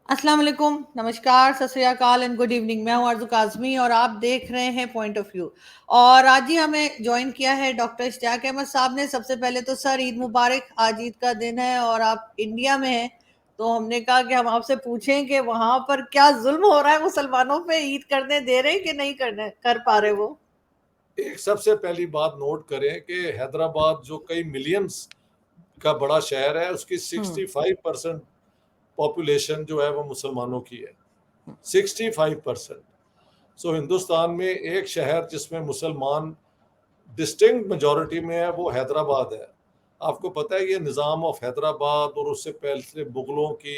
अस्सलाम वालेकुम, नमस्कार, सत श्री अकाल एंड गुड इवनिंग। मैं हूं आरज़ू काज़मी और आप देख रहे हैं पॉइंट ऑफ व्यू। और आज ही हमें ज्वाइन किया है डॉक्टर इश्तियाक अहमद साहब ने। सबसे पहले तो सर ईद मुबारक। आज ईद का दिन है और आप इंडिया में हैं, तो हमने कहा कि हम आपसे पूछें कि वहां पर क्या जुल्म हो रहा है मुसलमानों पे। ईद करने दे रहे हैं कि नहीं करने कर पा रहे वो। एक सबसे पहली बात नोट करें कि हैदराबाद जो कई मिलियंस का बड़ा शहर है, उसकी हम्म 65% पॉपुलेशन जो है वो मुसलमानों की है। 65%। सो हिंदुस्तान में एक शहर जिसमें मुसलमान डिस्टिंक्ट मेजॉरिटी में है वो हैदराबाद है। आपको पता है ये निज़ाम ऑफ हैदराबाद और उससे पहले मुगलों की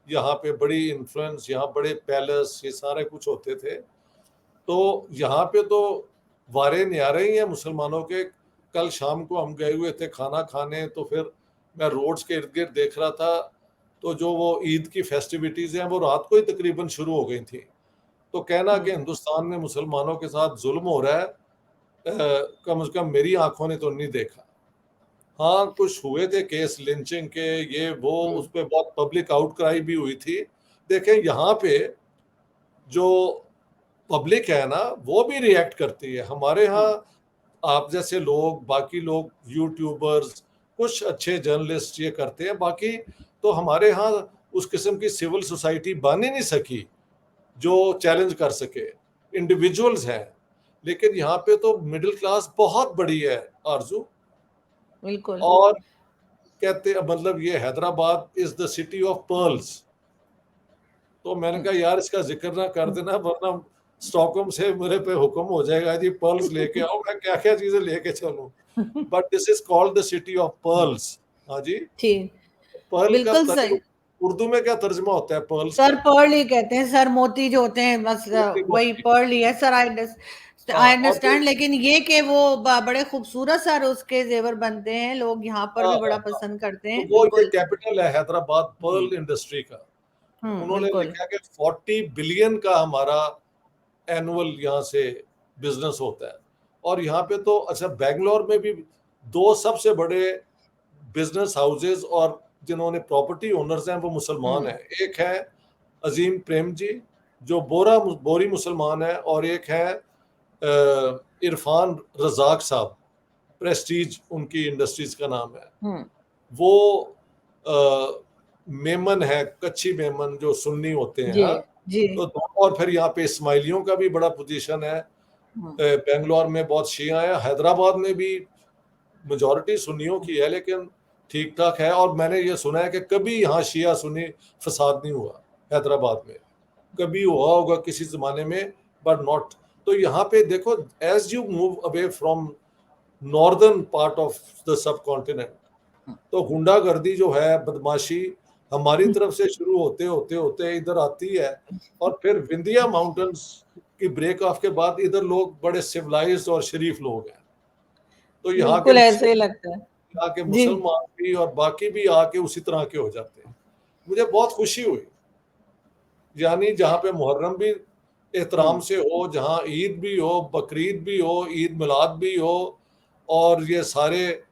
यहाँ पे बड़ी इन्फ्लुएंस, यहाँ बड़े पैलेस, ये सारे कुछ होते थे। तो यहाँ पे तो वारे न्यारे ही हैं मुसलमानों के। कल शाम को हम गए हुए थे खाना खाने, तो फिर मैं रोड्स के इर्द गिर्द देख रहा था, तो जो वो ईद की फेस्टिविटीज हैं वो रात को ही तकरीबन शुरू हो गई थी। तो कहना कि हम्म हिंदुस्तान में मुसलमानों के साथ जुल्म हो रहा है, कम से कम मेरी आंखों ने तो नहीं देखा। हाँ, कुछ हुए थे केस लिंचिंग के, ये वो, उस हम्म पर बहुत पब्लिक आउटक्राई भी हुई थी। देखें यहाँ पे जो पब्लिक है ना, वो भी रिएक्ट करती है हमारे यहाँ। हम्म आप जैसे लोग, बाकी लोग, यूट्यूबर्स, कुछ अच्छे जर्नलिस्ट ये करते हैं, बाकी तो हमारे यहाँ उस किस्म की सिविल सोसाइटी बन ही नहीं सकी जो चैलेंज कर सके। इंडिविजुअल्स हैं, लेकिन यहाँ पे तो मिडिल क्लास बहुत बड़ी है आरजू। बिल्कुल। और कहते हैं मतलब ये Hyderabad is the city of pearls. तो मैंने हम्म कहा यार इसका जिक्र ना कर देना, वरना स्टॉकहोम से मेरे पे हुक्म हो जाएगा जी पर्ल्स लेके आओ, मैं क्या क्या चीजें लेके चलूं। But this is called the city of pearls. हाँ जी। ठीक। पर्ल का बिल्कुल सही। उर्दू में क्या तर्जमा होता है पर्ल्स सर का? पर्ल ही कहते हैं सर, मोती जो होते हैं बस, मोती वही मोती। पर्ल ही है सर। हाँ, आई और फिर अंडरस्टैंड। लेकिन ये कि वो बड़े खूबसूरत सर उसके जेवर बनते हैं, लोग यहाँ पर हाँ भी हाँ बड़ा हाँ, पसंद करते तो हैं। वो ये बिल्कुल। कैपिटल है हैदराबाद जी। पर्ल इंडस्ट्री का। उन्होंने बिल्कुल। लिखा कि 40 बिलियन का हमारा एनुअल यहाँ से बिजनेस होता है। और यहाँ पे तो अच्छा, बेंगलोर में भी दो सबसे बड़े बिजनेस हाउसेज और जिन्होंने प्रॉपर्टी ओनर्स हैं वो मुसलमान हम्म हैं। एक है अजीम प्रेम जी, जो बोरी मुसलमान है, और एक है इरफान रजाक साहब, प्रेस्टीज उनकी इंडस्ट्रीज का नाम है। हम्म वो मेमन है, कच्ची मेमन जो सुन्नी होते हैं। जी हाँ, जी। तो और फिर यहाँ पे इस्माइलियों का भी बड़ा पोजीशन है। हम्म बेंगलोर में बहुत शिया है, हैदराबाद में भी मेजॉरिटी सुन्नियों की है, लेकिन ठीक ठाक है। और मैंने ये सुना है कि कभी यहाँ शिया सुन्नी फसाद नहीं हुआ हैदराबाद में। कभी हुआ होगा किसी जमाने में, बट नॉट। तो यहाँ पे देखो, as you move away from northern part of the subcontinent, तो गुंडागर्दी जो है, बदमाशी हमारी तरफ से शुरू होते होते होते इधर आती है। और फिर विंध्या माउंटेन्स की ब्रेक ऑफ के बाद इधर लोग बड़े सिविलाइज्ड और शरीफ लोग हैं। तो बिल्कुल ऐसे ही लगता है। यहाँ के जी। मुसलमान भी और बाकी भी आके उसी तरह के हो जाते हैं। मुझे बहुत खुशी हुई, यानी जहाँ पे मुहर्रम भी एहतराम हम्म से हो, जहाँ ईद भी हो, बकरीद भी हो, ईद मिलाद भी हो, और ये सारे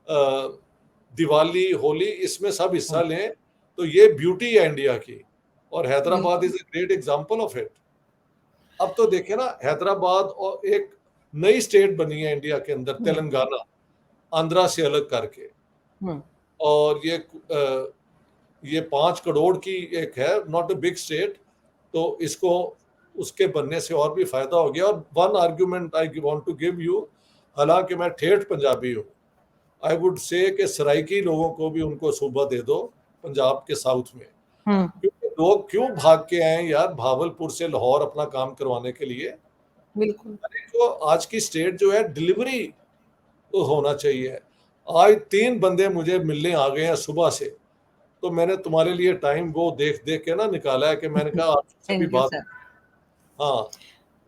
दिवाली, होली, इसमें सब हिस्सा हम्म, लें, तो ये ब्यूटी है इंडिया की। और हैदराबाद बिल्कुल। Is a great example of it. अब तो देखें ना, हैदराबाद और एक नई स्टेट बनी है इंडिया के अंदर, हम्म तेलंगाना, आंध्रा से अलग करके। हम्म और ये 5 करोड़ की एक है, नॉट अ बिग स्टेट। तो इसको उसके बनने से और भी फायदा हो गया। और one argument I want to give you, हालांकि मैं ठेठ पंजाबी हूँ, आई वुड से कि सराइकी लोगों को भी उनको सूबा दे दो पंजाब के साउथ में। हम्म क्योंकि लोग क्यों भाग के आए यार भावलपुर से लाहौर अपना काम करवाने के लिए। बिल्कुल। अरे जो आज की स्टेट जो है, डिलीवरी तो होना चाहिए। आज 3 बंदे मुझे मिलने आ गए हैं सुबह से, तो मैंने तुम्हारे लिए टाइम वो देख देख के ना निकाला है कि मैंने कहा आपसे भी थैंक यू बात। सर। हाँ,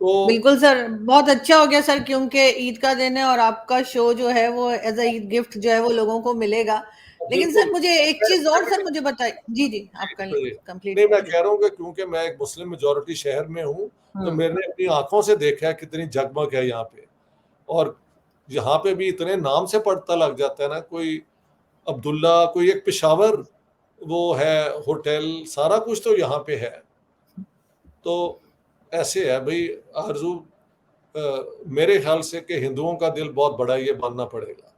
तो बिल्कुल सर, बहुत अच्छा हो गया सर, क्योंकि ईद का दिन है और आपका शो जो है वो एज अ ईद गिफ्ट जो है वो लोगों को मिलेगा। लेकिन बिल्कुल। सर मुझे एक चीज और सर मुझे बताइए। जी जी, आप कर नहीं, कंप्लीट नहीं, मैं जी। कह रहा हूँ कि क्योंकि मैं एक मुस्लिम मेजोरिटी शहर में हूँ, तो हम्म मैंने अपनी आंखों से देखा है कितनी जगमग है यहाँ पे। और यहाँ पे भी इतने नाम से पता लग जाता है ना, कोई अब्दुल्ला, कोई एक पेशावर वो है होटल, सारा कुछ तो यहाँ पे है। तो ऐसे है भाई आरजू, मेरे ख्याल से कि हिंदुओं का दिल बहुत बड़ा है, ये मानना पड़ेगा।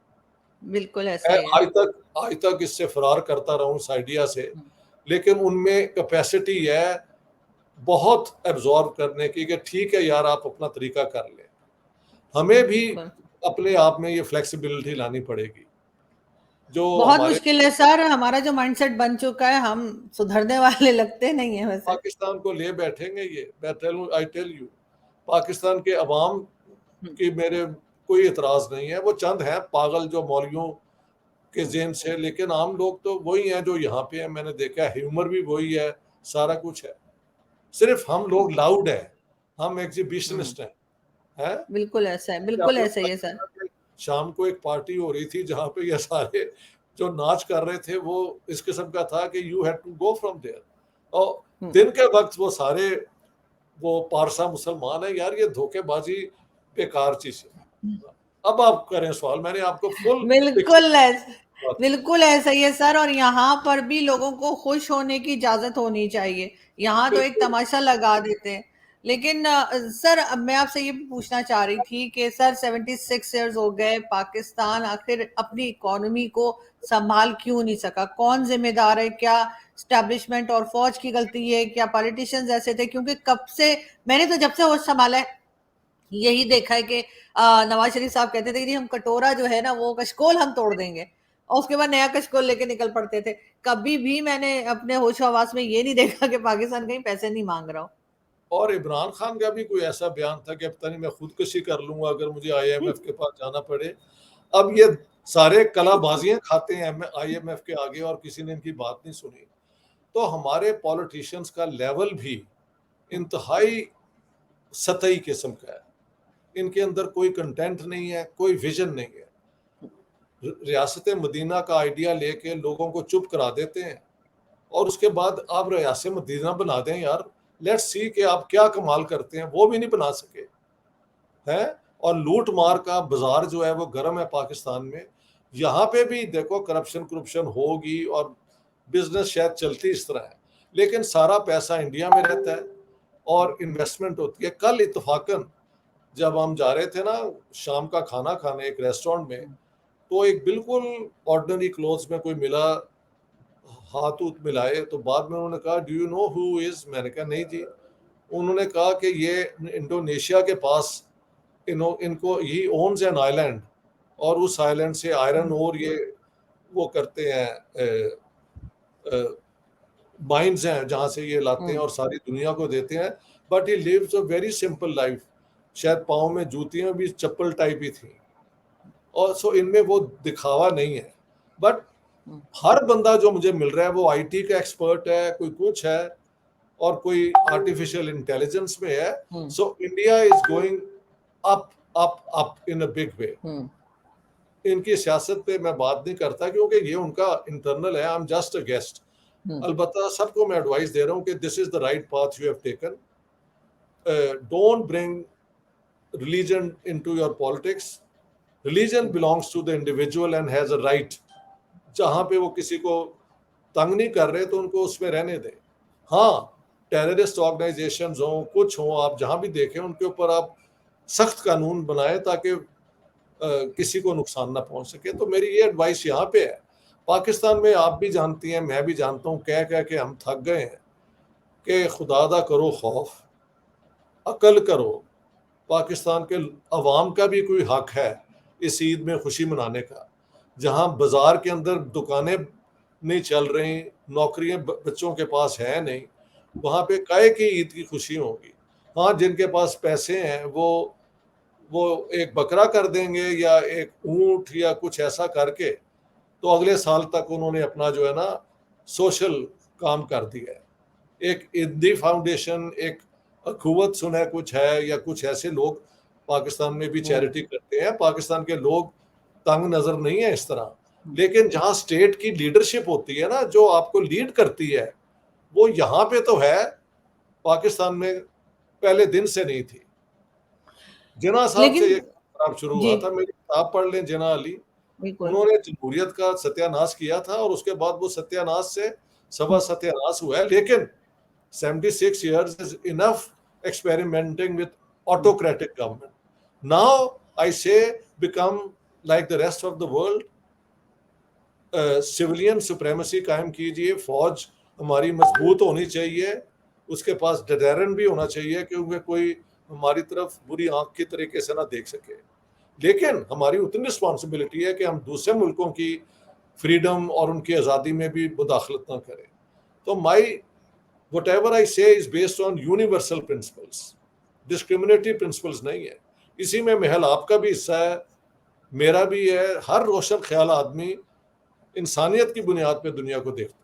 बिल्कुल ऐसा मैं ही है। आज तक इससे फरार करता रहूं इस आइडिया से, लेकिन उनमें कैपेसिटी है बहुत एब्जॉर्ब करने की कि ठीक है यार आप अपना तरीका कर लें। हमें भी बिल्कुल। अपने आप में ये फ्लेक्सिबिलिटी लानी पड़ेगी जो बहुत हमारे मुश्किल है सर, हमारा जो माइंडसेट बन चुका है, हम सुधरने वाले लगते नहीं है वैसे। पाकिस्तान को ले बैठेंगे। ये आई टेल यू, पाकिस्तान के अवाम हम्म, की मेरे कोई इतराज नहीं है। वो चंद हैं पागल जो मौलवियों के जेन से, लेकिन आम लोग तो वही हैं जो यहाँ पे हैं। मैंने देखा है ह्यूमर भी वही है, सारा कुछ है। सिर्फ हम लोग लाउड है, हम हम्म, एग्जीबिशनिस्ट हैं। बिल्कुल ऐसा है, क्या बिल्कुल आपको ऐसा पता ही है सर। चला कि शाम को एक पार्टी हो रही थी जहां पे ये सारे जो नाच कर रहे थे वो इस किस्म का था कि you had to go from there. और हम्म, दिन के वक्त वो सारे वो पारसा मुसलमान है यार, ये धोखेबाजी बेकार चीज है। अब आप करें सवाल, मैंने आपको फुल बिल्कुल बात की। बिल्कुल ऐसा ही है सर। और यहाँ पर भी लोगों को खुश होने की इजाजत होनी चाहिए। यहाँ तो एक बिल्कुल। तमाशा लगा देते हैं। लेकिन सर, अब मैं आपसे ये भी पूछना चाह रही थी कि सर 76 ईयर्स हो गए, पाकिस्तान आखिर अपनी इकोनॉमी को संभाल क्यों नहीं सका? कौन जिम्मेदार है? क्या स्टैब्लिशमेंट और फौज की गलती है? क्या पॉलिटिशियंस ऐसे थे? क्योंकि कब से, मैंने तो जब से होश संभाला है यही देखा है कि नवाज शरीफ साहब कहते थे कि जी हम कटोरा जो है ना वो कशकोल हम तोड़ देंगे, और उसके बाद नया कशकोल लेके निकल पड़ते थे। कभी भी मैंने अपने होश हवास में ये नहीं देखा कि पाकिस्तान कहीं पैसे नहीं मांग रहा हो। और इमरान खान का भी कोई ऐसा बयान था कि पता नहीं मैं खुदकुशी कर लूंगा अगर मुझे आईएमएफ के पास जाना पड़े। अब ये सारे कलाबाजियां खाते हैं आईएमएफ के आगे और किसी ने इनकी बात नहीं सुनी। तो हमारे पॉलिटिशियंस का लेवल भी इंतहाई सतही किस्म का है। इनके अंदर कोई कंटेंट नहीं है, कोई विजन नहीं है। रियासत मदीना का आइडिया लेके लोगों को चुप करा देते हैं और उसके बाद आप रियासत मदीना बना दें यार। लेट्स सी कि आप क्या कमाल करते हैं, वो भी नहीं बना सके हैं। और लूट मार का बाजार जो है वो गर्म है पाकिस्तान में। यहाँ पे भी देखो करप्शन करप्शन होगी और बिजनेस शायद चलती इस तरह है, लेकिन सारा पैसा इंडिया में रहता है और इन्वेस्टमेंट होती है। कल इत्तफाकन जब हम जा रहे थे ना शाम का खाना खाने एक रेस्टोरेंट में, तो एक बिल्कुल ऑर्डिनरी क्लोथ्स में कोई मिला, हाथ उत मिलाए, तो बाद में उन्होंने कहा do you know who is. मैंने कहा नहीं जी। उन्होंने कहा कि ये इंडोनेशिया के पास इनको ही ओन्स एन आइलैंड, और उस आइलैंड से आयरन और ये वो करते हैं, माइंस हैं जहाँ से ये लाते हैं और सारी दुनिया को देते हैं। But he lives a very simple life. शायद पाँव में जूतियां भी चप्पल टाइप ही थी। और सो इनमें वो दिखावा नहीं है। बट हर बंदा जो मुझे मिल रहा है वो आईटी का एक्सपर्ट है, कोई कुछ है और कोई आर्टिफिशियल इंटेलिजेंस में है। So India is going up up up in a big way. इनकी सियासत पे मैं बात नहीं करता क्योंकि ये उनका इंटरनल है। आई एम जस्ट अ गेस्ट। अलबत्ता सबको मैं एडवाइस दे रहा हूँ कि this is the right path you have taken. Don't bring religion into your politics. Religion belongs to the individual and has a right. जहां पे वो किसी को तंग नहीं कर रहे तो उनको उसमें रहने दें। हाँ, टेररिस्ट ऑर्गेनाइजेशंस हों कुछ हों, आप जहां भी देखें उनके ऊपर आप सख्त कानून बनाएं ताकि किसी को नुकसान ना पहुंच सके। तो मेरी ये एडवाइस यहाँ पे है। पाकिस्तान में आप भी जानती हैं, मैं भी जानता हूँ, कह कह के हम थक गए हैं कि खुदादा करो खौफ, अकल करो। पाकिस्तान के अवाम का भी कोई हक है इस ईद में खुशी मनाने का। जहां बाजार के अंदर दुकानें नहीं चल रही, नौकरियां बच्चों के पास है नहीं, वहां पे काहे की ईद की खुशी होगी। हाँ, जिनके पास पैसे हैं वो एक बकरा कर देंगे या एक ऊंट या कुछ ऐसा करके, तो अगले साल तक उन्होंने अपना जो है ना सोशल काम कर दिया है। एक इंदी फाउंडेशन, एक अखुवत सुना कुछ है, या कुछ ऐसे लोग पाकिस्तान में भी चैरिटी करते हैं। पाकिस्तान के लोग तंग नजर नहीं है इस तरह। लेकिन जहां स्टेट की लीडरशिप होती है ना, जो आपको लीड करती है, वो यहाँ पे तो है, पाकिस्तान में पहले दिन से नहीं थी। जिना साहब से लेकिन ये खराब शुरू जी, हुआ था। मेरी किताब पढ़ लें जिना अली, बिल्कुल। उन्होंने जमहूरियत का सत्यानाश किया था और उसके बाद वो सत्यानाश से सवा सत्यानाश हुआ है, लेकिन 76 years is enough experimenting with autocratic government. Now I say become like the rest of the world, civilian supremacy कायम कीजिए, फौज हमारी मजबूत होनी चाहिए, उसके पास डिटेरेंट भी होना चाहिए क्योंकि कोई हमारी तरफ बुरी आंख की तरीके से ना देख सके। लेकिन हमारी उतनी रिस्पॉन्सिबिलिटी है कि हम दूसरे मुल्कों की फ्रीडम और उनकी आज़ादी में भी मुदाखलत ना करें। तो माई whatever I say is based on universal principles, discriminatory principles नहीं है। इसी में महल आपका भी हिस्सा है, मेरा भी है, हर रोशन ख्याल आदमी इंसानियत की बुनियाद पे दुनिया को देखता है।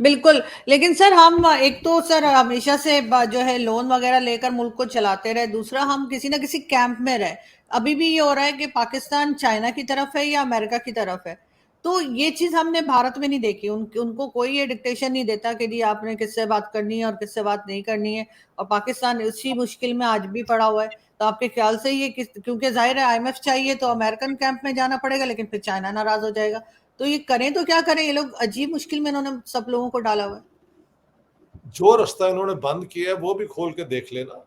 बिल्कुल, लेकिन सर हम एक तो सर हमेशा से जो है लोन वगैरह लेकर मुल्क को चलाते रहे, दूसरा हम किसी ना किसी कैंप में रहे। अभी भी ये हो रहा है कि पाकिस्तान चाइना की तरफ है या अमेरिका की तरफ है। तो ये चीज हमने भारत में नहीं देखी। उनको कोई ये डिक्टेशन नहीं देता कि जी आपने किससे बात करनी है और किससे बात नहीं करनी है। और पाकिस्तान इसी मुश्किल में आज भी पड़ा हुआ है। तो आपके ख्याल से ये क्योंकि जाहिर है आईएमएफ चाहिए तो अमेरिकन कैंप में जाना पड़ेगा, लेकिन फिर चाइना नाराज हो जाएगा। तो ये करें तो क्या करें, ये लोग अजीब मुश्किल में इन्होंने सब लोगों को डाला हुआ है। जो रास्ता इन्होंने बंद किया है वो भी खोल के देख लेना।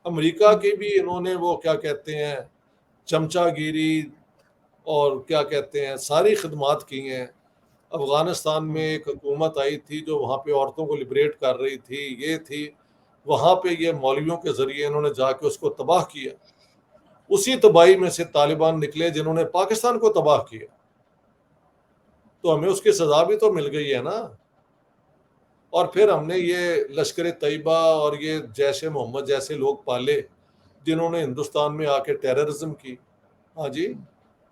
अमेरिका की भी इन्होंने वो क्या कहते हैं चमचागिरी और क्या कहते हैं सारी खिदमात की हैं। अफगानिस्तान में एक हुकूमत आई थी जो वहाँ पे औरतों को लिबरेट कर रही थी, ये थी, वहाँ पे ये मौलवियों के जरिए इन्होंने जाके उसको तबाह किया। उसी तबाही में से तालिबान निकले जिन्होंने पाकिस्तान को तबाह किया। तो हमें उसकी सजा भी तो मिल गई है ना। और फिर हमने ये लश्कर तैयबा और ये जैश ए मोहम्मद जैसे लोग पाले जिन्होंने हिंदुस्तान में आके टेररिज्म की। हाँ जी,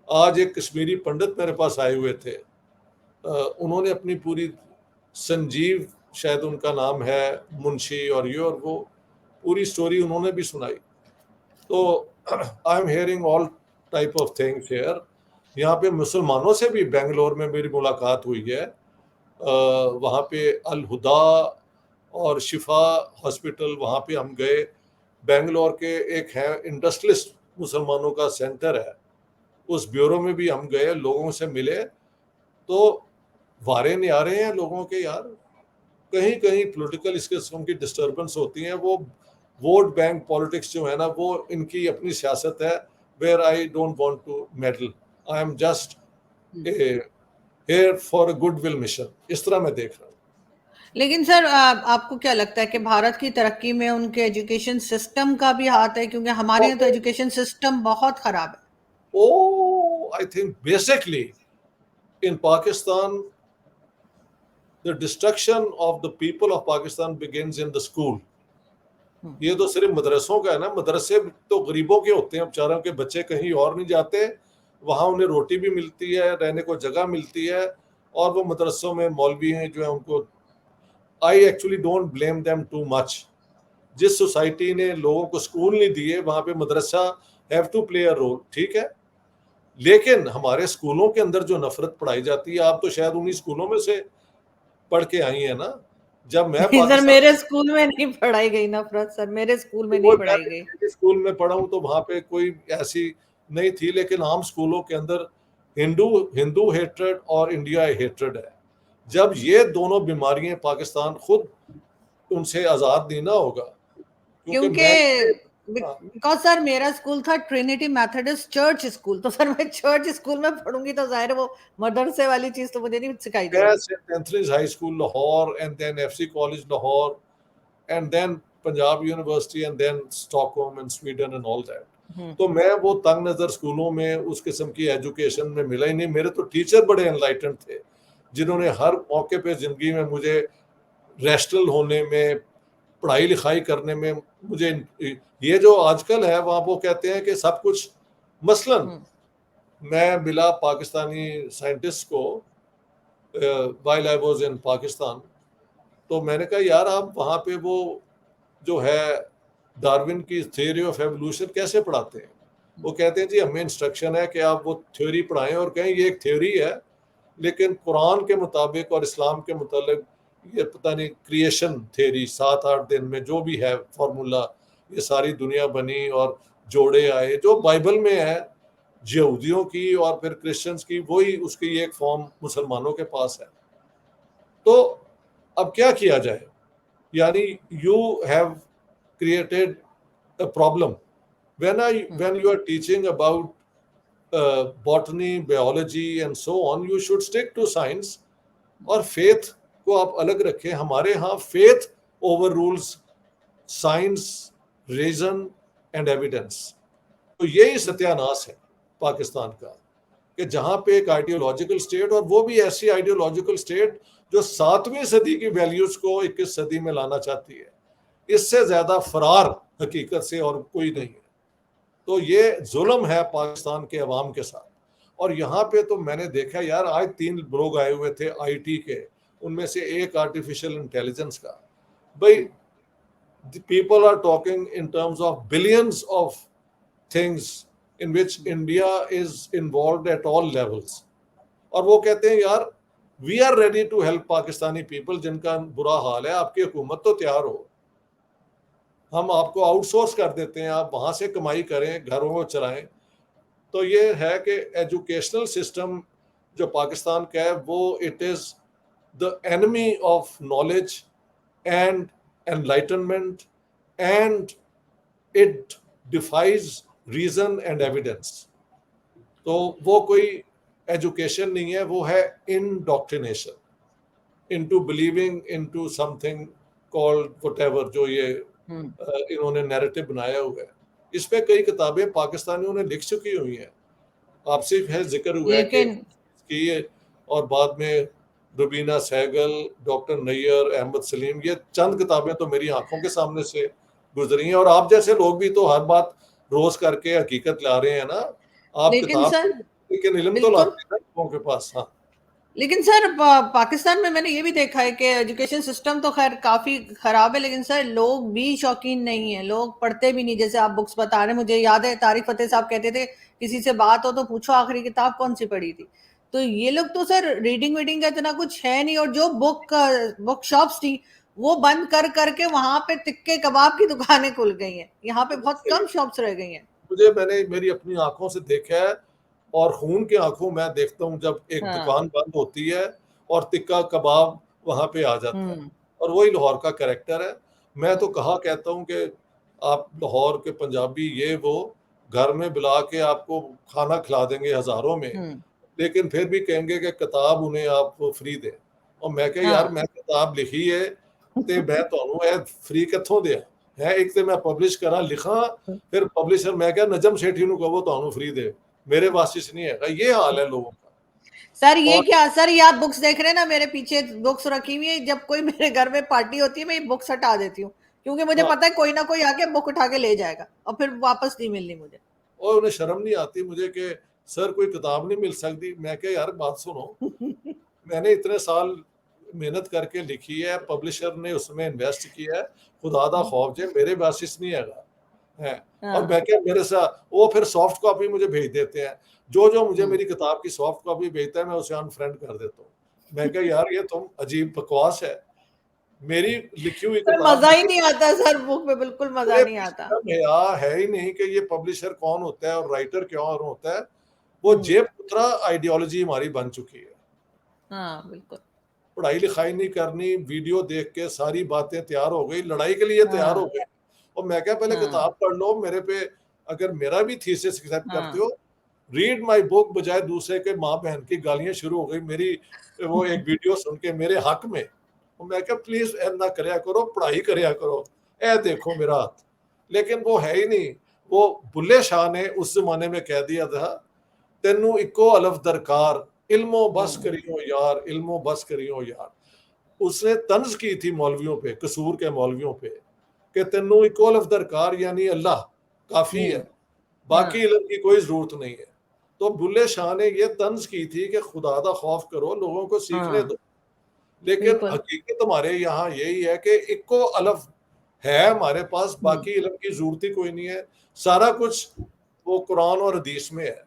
आज एक कश्मीरी पंडित मेरे पास आए हुए थे, उन्होंने अपनी पूरी संजीव शायद उनका नाम है मुंशी और ये और वो पूरी स्टोरी उन्होंने भी सुनाई। तो I am hearing all type of things here. यहाँ पे मुसलमानों से भी बेंगलोर में मेरी मुलाकात हुई है। वहाँ पे अल हुदा और शिफा हॉस्पिटल वहाँ पे हम गए। बेंगलोर के एक है इंडस्ट्रियलिस्ट मुसलमानों का सेंटर है, उस ब्यूरो में भी हम गए, लोगों से मिले। तो वारे नहीं आ रहे हैं लोगों के यार, कहीं कहीं पॉलिटिकल इस किस्म की डिस्टर्बेंस होती है। वो वोट बैंक पॉलिटिक्स जो है ना वो इनकी अपनी सियासत है, where I don't want to meddle, I am just here for a goodwill mission, इस तरह मैं देख रहा हूँ। लेकिन सर आपको क्या लगता है कि भारत की तरक्की में उनके एजुकेशन सिस्टम का भी हाथ है? क्योंकि हमारे यहाँ तो एजुकेशन सिस्टम बहुत खराब है। I think basically in Pakistan the destruction of the people of Pakistan begins in the school. ये तो सिर्फ मदरसों का है ना, मदरसे तो गरीबों के होते हैं, बेचारों के बच्चे कहीं और नहीं जाते, वहाँ उन्हें रोटी भी मिलती है, रहने को जगह मिलती है, और वो मदरसों में मौलवी हैं जो है उनको I actually don't blame them too much. जिस सोसाइटी ने लोगों को स्कूल नहीं दिए वहाँ पे madrasa have to play a role, ठीक है। लेकिन हमारे स्कूलों के अंदर जो नफरत पढ़ाई जाती है, आप तो शायद उन्हीं स्कूलों में से पढ़ के आई है ना। जब मैं सर पाकिस्तान मेरे स्कूल में नहीं पढ़ाई गई नफरत, सर मेरे स्कूल में नहीं पढ़ाई गई। स्कूल में पढ़ा हूँ तो वहां पे कोई ऐसी नहीं थी, लेकिन आम स्कूलों के अंदर हिंदू हिंदू हेट्रेड और इंडिया हेट्रेड है। जब ये दोनों बीमारियां पाकिस्तान खुद उनसे आजाद नहीं ना होगा, क्योंकि मैं क्योंकि हाँ, बिकॉज सर मेरा स्कूल था ट्रिनिटी मेथोडिस्ट चर्च स्कूल, तो सर मैं चर्च स्कूल में पढ़ूंगी तो जाहिर है वो मदरसे वाली चीज तो मुझे नहीं सिखाई जाएगी। Saint Anthony's high school Lahore and then FC college Lahore and then Punjab university and then Stockholm and Sweden and all that. तो मैं वो तंग नजर स्कूलों में उस किस्म की एजुकेशन में मिला ही नहीं। मेरे तो टीचर बड़े एनलाइटेंड थे जिन्होंने हर मौके पे जिंदगी में मुझे रैशनल होने में, पढ़ाई लिखाई करने में, मुझे ये जो आजकल है वहाँ वो कहते हैं कि सब कुछ, मसलन मैं मिला पाकिस्तानी साइंटिस्ट को while I was in Pakistan, तो मैंने कहा यार आप वहाँ पे वो जो है डार्विन की थ्योरी ऑफ एवोल्यूशन कैसे पढ़ाते हैं? वो कहते हैं जी हमें इंस्ट्रक्शन है कि आप वो थ्योरी पढ़ाएं और कहें ये एक थ्योरी है, लेकिन कुरान के मुताबिक और इस्लाम के मुताबिक ये पता नहीं क्रिएशन थ्योरी 7-8 दिन में जो भी है फॉर्मूला, ये सारी दुनिया बनी और जोड़े आए, जो बाइबल में है यहूदियों की और फिर क्रिश्चियंस की, वही उसकी एक फॉर्म मुसलमानों के पास है। तो अब क्या किया जाए, यानी you have created a problem when you are teaching about botany, biology and so on, you should stick to science, और फेथ को आप अलग रखें। हमारे यहाँ faith over rules science, reason and evidence. तो यही सत्यानाश है पाकिस्तान का, कि जहां पे एक आइडियोलॉजिकल स्टेट, और वो भी ऐसी आइडियोलॉजिकल स्टेट जो 7वीं सदी की वैल्यूज को 21 सदी में लाना चाहती है, इससे ज्यादा फरार हकीकत से और कोई नहीं है। तो ये जुल्म है पाकिस्तान के अवाम के साथ। और यहाँ पे तो मैंने देखा यार, आज 3 लोग आए हुए थे आईटी के, उनमें से एक आर्टिफिशियल इंटेलिजेंस का। भाई, people are talking in terms of billions of things in which India is involve at all levels, और वो कहते हैं यार we are ready to help Pakistani people जिनका बुरा हाल है, आपकी हुकूमत तो तैयार हो, हम आपको आउटसोर्स कर देते हैं, आप वहां से कमाई करें, घरों को चलाएं। तो ये है कि एजुकेशनल सिस्टम जो पाकिस्तान का है, वो it is the enemy of knowledge and enlightenment, and it defies reason and evidence. तो वो कोई एजुकेशन नहीं है, वो है indoctrination into believing into something called whatever, जो ये इन्होंने नैरेटिव बनाया हुआ है। इस पे कई किताबें पाकिस्तानियों ने लिख चुकी हुई हैं, आपसे है जिक्र हुआ है कि और बाद में रुबीना सहगल, डॉक्टर नैयर, अहमद सलीम, ये चंद किताबें तो मेरी आंखों के सामने से गुजरी हैं। और आप जैसे लोग भी तो हर बात रोज करके हकीकत ला रहे हैं ना, आप किताब लेकिन इल्म तो लाते हैं लोगों के पास। हाँ, लेकिन सर पाकिस्तान में मैंने ये भी देखा है कि एजुकेशन सिस्टम तो खैर काफी खराब है, लेकिन सर लोग भी शौकीन नहीं है, लोग पढ़ते भी नहीं। जैसे आप बुक्स बता रहे हैं, मुझे याद है तारिक फतेह साहब कहते थे किसी से बात हो तो पूछो आखिरी किताब कौन सी पढ़ी थी। तो ये लोग तो सर रीडिंग वीडिंग का इतना कुछ है नहीं, और जो बुक शॉप्स थी वो बंद कर करके वहां पे टिक्के कबाब की दुकानें खुल गई हैं, यहाँ पे बहुत कम शॉप्स रह गई हैं। मैंने मेरी अपनी आंखों से देखा है, और खून की आंखों मैं देखता हूँ जब एक दुकान बंद होती है और टिक्का कबाब वहां पे आ जाता है, और वही लाहौर का कैरेक्टर है। मैं तो कहता हूँ कि आप लाहौर के पंजाबी ये वो घर में बुला के आपको खाना खिला देंगे हजारों में, लेकिन फिर भी कहेंगे कि किताब उन्हें आप फ्री दें। और मैं कह यार, मैं किताब लिखी है ते मैं ਤੁਹਾਨੂੰ फ्री कितों दिया है, एक तो मैं पब्लिश करा लिखा, फिर पब्लिशर मैं क्या नजम सेठी ਨੂੰ ਕਹੋ ਤੁਹਾਨੂੰ फ्री दे, मेरे वासिस नहीं है। ये हाल है लोगों का। सर ये क्या सर, ये आप बुक्स देख रहे हैं ना, मेरे पीछे बुक्स रखी हुई है, जब कोई मेरे घर में पार्टी होती है मैं ये बुक्स हटा देती हूँ, क्योंकि मुझे पता है कोई ना कोई आके बुक उठा के ले जाएगा और फिर वापस नहीं मिलनी मुझे। और उन्हें शर्म नहीं आती मुझे कि सर कोई किताब नहीं मिल सकती। मैं क्या यार बात सुनो, मैंने इतने साल मेहनत करके लिखी है, पब्लिशर ने उसमें इन्वेस्ट किया है, खुदा दा खौफ जे मेरे वासिस नहीं है। और मैं क्या, मेरे साथ वो फिर सॉफ्ट कॉपी मुझे भेज देते हैं, जो मुझे मेरी किताब की सॉफ्ट कॉपी भेजता है मैं उसे अनफ्रेंड कर देता हूँ। मैं क्या यार ये तुम अजीब बकवास है, मेरी लिखी हुई किताब मजा ही नहीं आता सर, बुक में बिल्कुल मजा नहीं आता है ही नहीं कि ये पब्लिशर कौन होता है और राइटर क्या होता है। वो जेब पुत्रा आइडियोलॉजी हमारी बन चुकी है। हाँ बिल्कुल, पढ़ाई लिखाई नहीं करनी, वीडियो देख के सारी बातें तैयार हो गई, लड़ाई के लिए तैयार हो गए। और मैं क्या, पहले किताब पढ़ लो मेरे पे, अगर मेरा भी थीसिस एक्सेप्ट करते हो, रीड माय बुक, बजाय दूसरे के माँ बहन की गालियां शुरू हो गई मेरी वो एक वीडियो सुन के मेरे हक में। और मैं क्या प्लीज ना करया करो, पढ़ाई करया करो, ए देखो मेरा हाथ। लेकिन वो है ही नहीं। वो बुल्ले शाह ने उस जमाने में कह दिया था, तेनू इको अलफ दरकार, इल्मो बस करियो यार, इल्मो बस करियो यार। उसने तंज की थी मौलवियों पे, कसूर के मौलवियों पे, कि तेनू इको अलफ दरकार यानी अल्लाह काफी है, बाकी इल्म की कोई जरूरत नहीं है। तो बुल्ले शाह ने ये तंज की थी कि खुदा दा खौफ करो, लोगों को सीखने दो। लेकिन हकीकत हमारे यहाँ यही है कि इको अलफ है हमारे पास, बाकी इल्म की जरूरत ही कोई नहीं है, सारा कुछ वो कुरान और हदीस में है।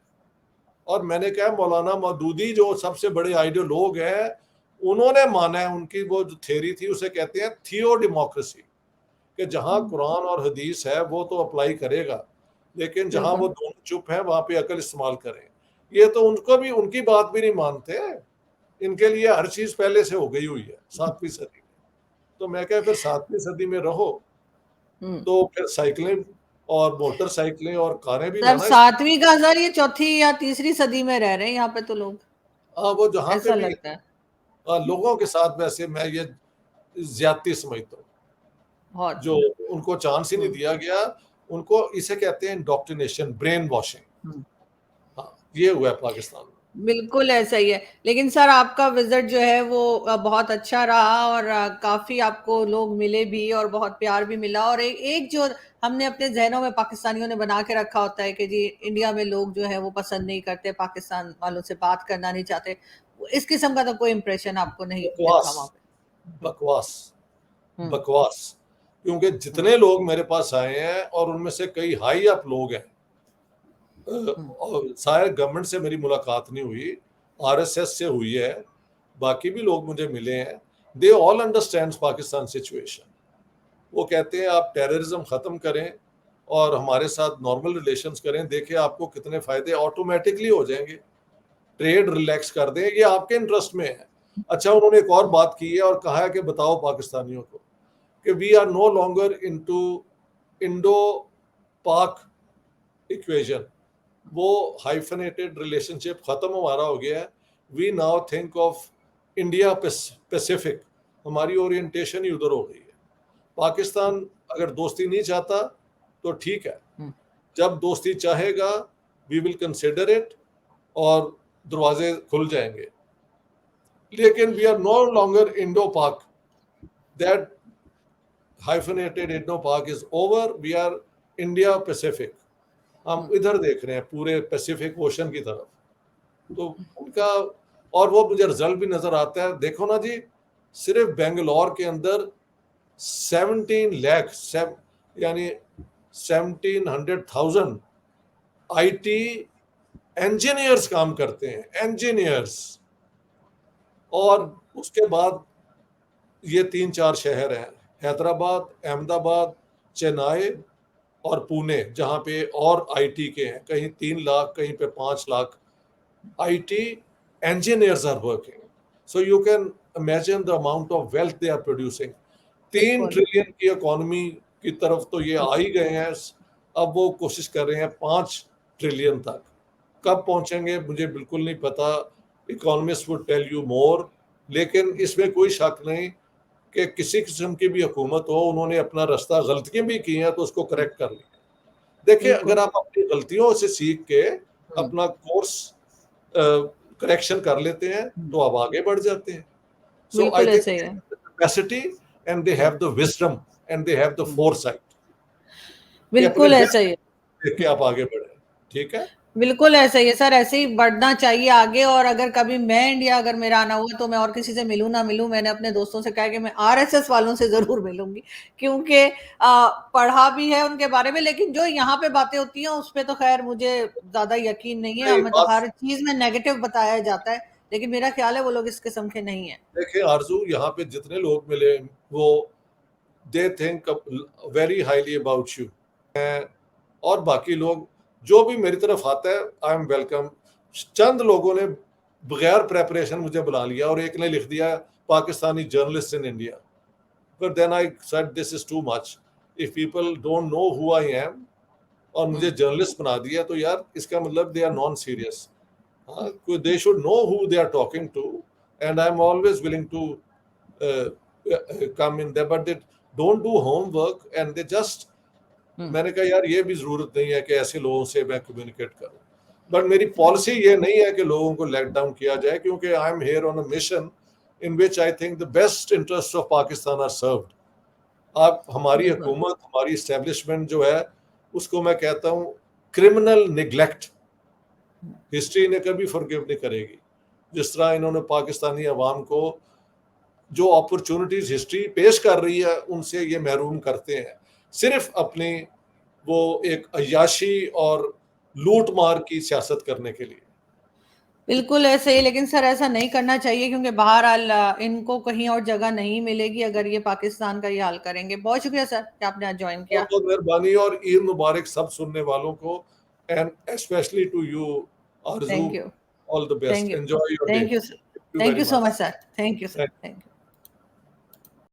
और मैंने कहा मौलाना मौदूदी जो सबसे बड़े आइडियोलॉग हैं, उन्होंने माना है, उनकी वो जो थ्योरी थी उसे कहते हैं थियो डेमोक्रेसी, कि जहां कुरान और हदीस है वो तो अप्लाई करेगा, लेकिन जहां वो दोनों चुप हैं वहां पे अकल इस्तेमाल करें। ये तो उनको भी, उनकी बात भी नहीं मानते, इनके लिए हर चीज पहले से हो गई हुई है 7वीं सदी में। तो मैं कह फिर 7वीं सदी में रहो तो फिर साइकिलें और मोटरसाइकिलें और कारें भी सर लाना। 7वीं का सर, ये चौथी या तीसरी सदी में रह रहे हैं यहाँ पे तो लोग, वो जहाँ पे ऐसा भी लगता है। लोगों के साथ वैसे मैं ये ज्यादती समझता हूँ, बहुत। जो उनको चांस ही नहीं दिया गया, उनको इसे कहते हैं इंडोक्ट्रिनेशन, ब्रेन वॉशिंग। हाँ, ये हुआ है पाकिस्तान में। बिल्कुल ऐसा ही है। लेकिन सर आपका विजिट जो है वो बहुत अच्छा रहा, और काफी आपको लोग मिले भी और बहुत प्यार भी मिला। और एक जो हमने अपने जहनों में पाकिस्तानियों ने बना के रखा होता है कि जी इंडिया में लोग जो है वो पसंद नहीं करते, पाकिस्तान वालों से बात करना नहीं चाहते, इस किस्म का तो कोई इम्प्रेशन आपको नहीं दिखा बकवास, वहां बकवास, पे? बकवास। क्योंकि हम्म जितने लोग मेरे पास आए हैं और उनमें से कई हाई अप लोग हैं, हम्म और शायद गवर्नमेंट से मेरी मुलाकात नहीं हुई, आरएसएस से हुई है, बाकी भी लोग मुझे मिले हैं। They all understand Pakistan situation. वो कहते हैं आप टेररिज्म खत्म करें और हमारे साथ नॉर्मल रिलेशंस करें, देखिए आपको कितने फायदे ऑटोमेटिकली हो जाएंगे। ट्रेड रिलैक्स कर दें, ये आपके इंटरेस्ट में है। अच्छा, उन्होंने एक और बात की है और कहा है कि बताओ पाकिस्तानियों को कि we are no longer into Indo Pak equation. वो हाइफनेटेड रिलेशनशिप खत्म हमारा हो गया है। We now think of India Pacific. हमारी ओरिएंटेशन ही उधर हो गई है। पाकिस्तान अगर दोस्ती नहीं चाहता तो ठीक है, जब दोस्ती चाहेगा वी विल कंसिडर इट और दरवाजे खुल जाएंगे। लेकिन we are no longer Indo Pak, that hyphenated Indo Pak is over, we are India Pacific. हम इधर देख रहे हैं पूरे पैसिफिक ओशन की तरफ। तो उनका, और वो मुझे रिजल्ट भी नजर आता है। देखो ना जी, सिर्फ बेंगलोर के अंदर 17 लाख यानी 1700,000 आईटी इंजीनियर्स काम करते हैं, इंजीनियर्स। और उसके बाद ये 3-4 शहर हैं, हैदराबाद, अहमदाबाद, चेन्नई और पुणे, जहाँ पे और आईटी के हैं, कहीं 3 लाख, कहीं पे 5 lakh IT engineers are working. So you can imagine the amount of wealth they are producing. 3 बिल्कुल। ट्रिलियन की इकोनॉमी की तरफ तो ये आ ही गए हैं। अब वो कोशिश कर रहे हैं 5 ट्रिलियन तक। कब पहुंचेंगे मुझे बिल्कुल नहीं पता, economist would tell you more. लेकिन इसमें कोई शक नहीं कि किसी किस्म की भी हुकूमत हो, उन्होंने अपना रास्ता, गलतियां भी की हैं तो उसको करेक्ट कर लिया। देखिए, अगर बिल्कुल। आप अपनी गलतियों से सीख के अपना कोर्स करेक्शन कर लेते हैं तो आप आगे बढ़ जाते हैं। सो आई बिल्कुल थिंक ऐसे ही है। Capacity and they have the wisdom and they have the foresight कि अपने बिल्कुल ऐसा ही है। देख के आप आगे बढ़े। ठीक है, बिल्कुल ऐसा ही है सर, ऐसे ही बढ़ना चाहिए आगे। और अगर कभी मैं इंडिया, अगर मेरा आना हुआ, तो मैं और किसी से मिलूं ना मिलूं, मैंने अपने दोस्तों से कहा कि मैं आरएसएस वालों से जरूर मिलूंगी, क्योंकि पढ़ा भी है उनके बारे में। लेकिन जो यहाँ पे बातें होती हैं उस पर तो खैर मुझे ज्यादा यकीन नहीं है, नहीं हमें तो बात। हर चीज में नेगेटिव बताया जाता है, लेकिन मेरा ख्याल है वो लोग इस किस्म के नहीं है। देखिए आरजू, यहाँ पे जितने लोग मिले वो they think very highly about you, और बाकी लोग जो भी मेरी तरफ आता है आई एम वेलकम। चंद लोगों ने बगैर प्रेपरेशन मुझे बुला लिया और एक ने लिख दिया Pakistani journalist in India. But then I said this is too much. If people don't know who I am और मुझे जर्नलिस्ट बना दिया तो यार इसका मतलब दे आर नॉन सीरियस। हाँ, they should know who they are talking to and I am always willing to come in there, but they don't do homework and they just. मैंने कहा यार ये भी जरूरत नहीं है कि ऐसे लोगों से मैं कम्युनिकेट करूं। बट मेरी पॉलिसी ये नहीं है कि लोगों को लेट डाउन किया जाए, क्योंकि I am here on a mission in which I think the best interests of Pakistan are served. आप हमारी बिल्कुल। हुकूमत, हमारी एस्टेब्लिशमेंट जो है उसको मैं कहता हूँ क्रिमिनल निगलेक्ट हिस्ट्री ने कभी फॉरगिव नहीं करेगी। जिस तरह इन्होंने पाकिस्तानी अवाम को जो अपॉर्चुनिटीज हिस्ट्री पेश कर रही है उनसे ये महरूम करते हैं, सिर्फ अपनी वो एक अय्याशी और लूट मार की सियासत करने के लिए। बिल्कुल ऐसे ही। लेकिन सर ऐसा नहीं करना चाहिए, क्योंकि बहरहाल इनको कहीं और जगह नहीं मिलेगी अगर ये पाकिस्तान का ये हाल करेंगे। बहुत शुक्रिया सर कि आपने आज ज्वाइन बहुत किया। बहुत मेहरबानी और ईद मुबारक सब सुनने वालों को, and specially to you Aarzoo. Thank you. All the best, thank you. Enjoy your day. Thank you sir. Thank you so much, sir. Thank you, sir. Thank you.